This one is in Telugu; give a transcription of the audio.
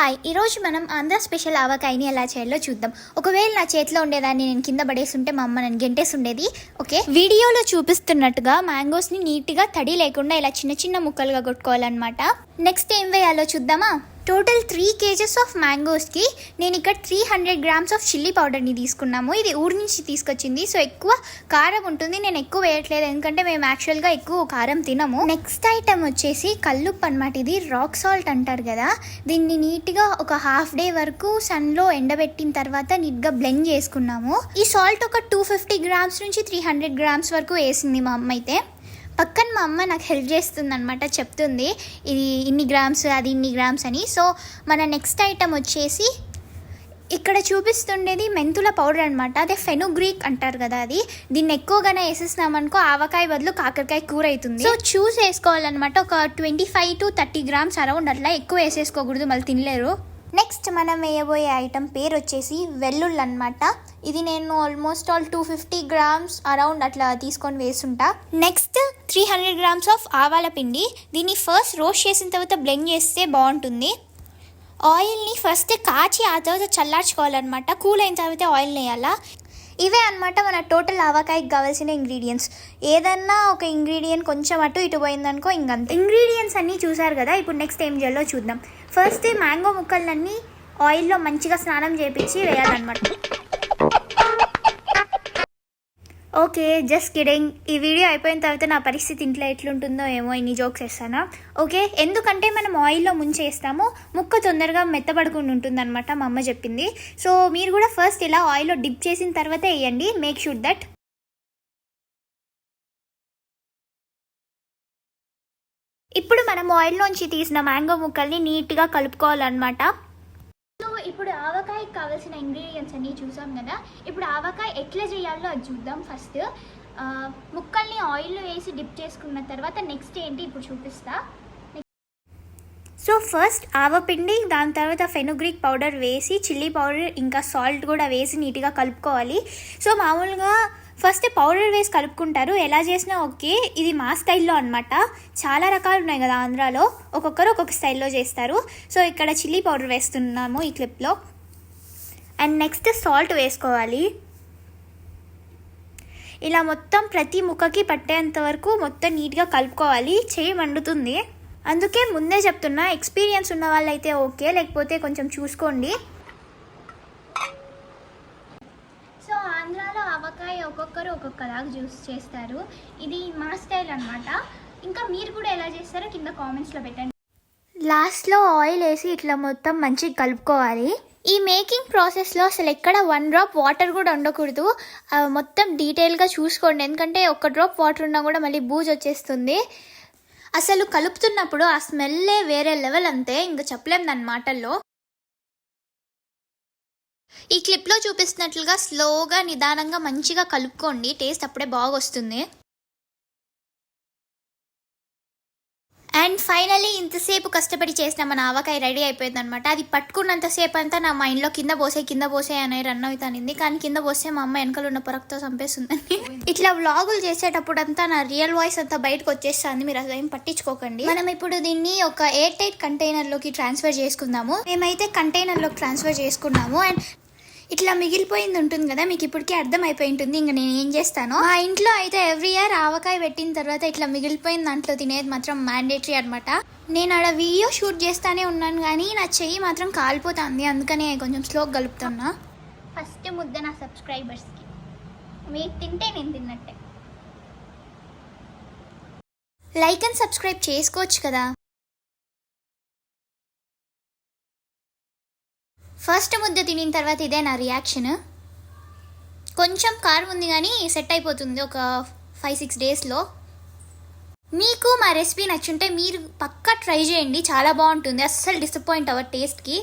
హాయ్, ఈరోజు మనం ఆంధ్ర స్పెషల్ ఆవకాయని ఎలా చేయాలో చూద్దాం. ఒకవేళ నా చేతిలో ఉండేదాన్ని నేను కింద పడేస్తుంటే మా అమ్మ నన్ను గెంటేసి ఉండేది. ఓకే, వీడియోలో చూపిస్తున్నట్టుగా మ్యాంగోస్ని నీట్గా తడి లేకుండా ఇలా చిన్న చిన్న ముక్కలుగా కొట్టుకోవాలన్నమాట. నెక్స్ట్ ఏం వేయాలో చూద్దామా. టోటల్ 3 kgs ఆఫ్ మ్యాంగోస్కి నేను ఇక్కడ 300 grams ఆఫ్ చిల్లీ పౌడర్ని తీసుకున్నాము. ఇది ఊరి నుంచి తీసుకొచ్చింది, సో ఎక్కువ కారం ఉంటుంది. నేను ఎక్కువ వేయట్లేదు ఎందుకంటే మేము యాక్చువల్గా ఎక్కువ కారం తినము. నెక్స్ట్ ఐటమ్ వచ్చేసి కల్లుప్పు అనమాట. ఇది రాక్ సాల్ట్ అంటారు కదా. దీన్ని నీట్గా ఒక హాఫ్ డే వరకు సన్లో ఎండబెట్టిన తర్వాత నీట్గా బ్లెండ్ చేసుకున్నాము. ఈ సాల్ట్ ఒక 250 grams నుంచి 300 grams వరకు వేసింది మా అమ్మ అయితే. పక్కన మా అమ్మ నాకు హెల్ప్ చేస్తుంది అనమాట, చెప్తుంది ఇది ఇన్ని గ్రామ్స్ అది ఇన్ని గ్రామ్స్ అని. సో మన నెక్స్ట్ ఐటమ్ వచ్చేసి ఇక్కడ చూపిస్తుండేది మెంతుల పౌడర్ అనమాట. అదే ఫెనుగ్రీక్ అంటారు కదా, అది దీన్ని ఎక్కువగానే వేసేసినామనుకో ఆవకాయ బదులు కాకరకాయ కూర అవుతుంది. సో చూస్ వేసుకోవాలన్నమాట. ఒక 25 to 30 grams అరౌండ్ అట్లా, ఎక్కువ వేసేసుకోకూడదు మళ్ళీ తినలేరు. నెక్స్ట్ మనం వేయబోయే ఐటమ్ పేరు వచ్చేసి వెల్లుల్లి అనమాట. ఇది నేను ఆల్మోస్ట్ 250 grams అరౌండ్ అట్లా తీసుకొని వేసుంటా. నెక్స్ట్ 300 grams ఆఫ్ ఆవాల పిండి. దీన్ని ఫస్ట్ రోస్ట్ చేసిన తర్వాత బ్లెండ్ చేస్తే బాగుంటుంది. ఆయిల్ని ఫస్ట్ కాచి ఆ తర్వాత చల్లార్చుకోవాలన్నమాట. కూల్ అయిన తర్వాత ఆయిల్ని వేయాలా. ఇవే అనమాట మన టోటల్ ఆవకాయకి కావాల్సిన ఇంగ్రీడియంట్స్. ఏదన్నా ఒక ఇంగ్రీడియంట్ కొంచెం అటు ఇటు పోయిందనుకో ఇంకంతే. ఇంగ్రీడియంట్స్ అన్నీ చూసారు కదా, ఇప్పుడు నెక్స్ట్ ఏం చేయాలో చూద్దాం. ఫస్ట్ మ్యాంగో ముక్కలన్నీ ఆయిల్లో మంచిగా స్నానం చేపించి వేయాలన్నమాట. Okay, just kidding. ఈ వీడియో అయిపోయిన తర్వాత నా పరిస్థితి ఇంట్లో ఎట్లుంటుందో ఏమో, ఇన్ని జోక్స్ వేస్తాను. ఓకే, ఎందుకంటే మనం ఆయిల్లో ముంచేస్తాము, ముక్క తొందరగా మెత్తబడకుండా ఉంటుంది అనమాట, మా అమ్మ చెప్పింది. సో మీరు కూడా ఫస్ట్ ఇలా ఆయిల్లో డిప్ చేసిన తర్వాత వేయండి. Make sure that. ఇప్పుడు మనం ఆయిల్లోంచి తీసిన మ్యాంగో ముక్కల్ని నీట్గా కలుపుకోవాలన్నమాట. సో ఇప్పుడు ఆవకాయకి కావాల్సిన ఇంగ్రీడియంట్స్ అన్నీ చూసాం కదా. ఇప్పుడు ఆవకాయ ఎట్లా చేయాలో అది చూద్దాం. ఫస్ట్ ముక్కల్ని ఆయిల్లో వేసి డిప్ చేసుకున్న తర్వాత నెక్స్ట్ ఏంటి ఇప్పుడు చూపిస్తా. సో ఫస్ట్ ఆవపిండి, దాని తర్వాత ఫెనుగ్రీక్ పౌడర్ వేసి చిల్లీ పౌడర్ ఇంకా సాల్ట్ కూడా వేసి నీట్గా కలుపుకోవాలి. సో మామూలుగా ఫస్ట్ పౌడర్ వేసి కలుపుకుంటారు, ఎలా చేసినా ఓకే. ఇది మా స్టైల్లో అనమాట. చాలా రకాలు ఉన్నాయి కదా ఆంధ్రాలో, ఒక్కొక్కరు ఒక్కొక్క స్టైల్లో చేస్తారు. సో ఇక్కడ చిల్లీ పౌడర్ వేస్తున్నాము ఈ క్లిప్లో. అండ్ నెక్స్ట్ సాల్ట్ వేసుకోవాలి. ఇలా మొత్తం ప్రతి ముక్కకి పట్టేంత వరకు మొత్తం నీట్గా కలుపుకోవాలి. చేయి మండుతుంది, అందుకే ముందే చెప్తున్నా. ఎక్స్పీరియన్స్ ఉన్న వాళ్ళైతే ఓకే, లేకపోతే కొంచెం చూసుకోండి. సో ఆంధ్రాలో ఆవకాయ ఒక్కొక్కరు ఒక్కొక్కలాగా జ్యూస్ చేస్తారు. ఇది మా స్టైల్ అనమాట. ఇంకా మీరు కూడా ఎలా చేస్తారో కింద కామెంట్స్లో పెట్టండి. లాస్ట్లో ఆయిల్ వేసి ఇట్లా మొత్తం మంచిగా కలుపుకోవాలి. ఈ మేకింగ్ ప్రాసెస్లో అసలు ఎక్కడ 1 drop వాటర్ కూడా ఉండకూడదు. మొత్తం డీటెయిల్గా చూసుకోండి, ఎందుకంటే 1 drop వాటర్ ఉన్నా కూడా మళ్ళీ బూజు వచ్చేస్తుంది. అసలు కలుపుతున్నప్పుడు ఆ స్మెల్లే వేరే లెవెల్, అంతే, ఇంకా చెప్పలేం దాని మాటల్లో. ఈ క్లిప్లో చూపిస్తున్నట్లుగా స్లోగా నిదానంగా మంచిగా కలుపుకోండి, టేస్ట్ అప్పుడే బాగా వస్తుంది. అండ్ ఫైనలీ ఇంతసేపు కష్టపడి చేసిన మన ఆవకాయ రెడీ అయిపోయింది అనమాట. అది పట్టుకున్నంతసేపు అంతా నా మైండ్లో కింద పోసే అనే రన్ అవుతానింది, కానీ కింద పోస్తే మా అమ్మ వెనకలు ఉన్న పొరక్తో చంపేస్తుందని. ఇట్లా వ్లాగులు చేసేటప్పుడు అంతా నా రియల్ వాయిస్ అంతా బయటకు వచ్చేస్తుంది, మీరు అసలు ఏం పట్టించుకోకండి. మనం ఇప్పుడు దీన్ని ఒక ఎయిర్ టైట్ కంటైనర్లోకి ట్రాన్స్ఫర్ చేసుకుందాము. మేమైతే కంటైనర్లోకి ట్రాన్స్ఫర్ చేసుకున్నాము. అండ్ ఇట్లా మిగిలిపోయింది ఉంటుంది కదా, మీకు ఇప్పటికే అర్థం అయిపోయి ఉంటుంది ఇంకా నేను ఏం చేస్తానో. మా ఇంట్లో అయితే ఎవ్రీ ఇయర్ ఆవకాయ పెట్టిన తర్వాత ఇట్లా మిగిలిపోయిన దాంట్లో తినేది మాత్రం మ్యాండేటరీ అనమాట. నేను ఆడ వీడియో షూట్ చేస్తానే ఉన్నాను కానీ నా చెయ్యి మాత్రం కాలిపోతుంది, అందుకనే కొంచెం స్లోగా కలుపుతున్నా. ఫస్ట్ ముద్ద నా సబ్స్క్రైబర్స్కి, మీరు తింటే నేను తిన్నట్టే. లైక్ అండ్ సబ్స్క్రైబ్ చేసుకోవచ్చు కదా. ఫస్ట్ ముద్ద తినిన తర్వాత ఇదే నా రియాక్షన్. కొంచెం కారం ఉంది కానీ సెట్ అయిపోతుంది ఒక 5-6 daysలో. మీకు మా రెసిపీ నచ్చుంటే మీరు పక్కా ట్రై చేయండి, చాలా బాగుంటుంది. అస్సలు డిసప్పాయింట్ అవ్వదు టేస్ట్కి.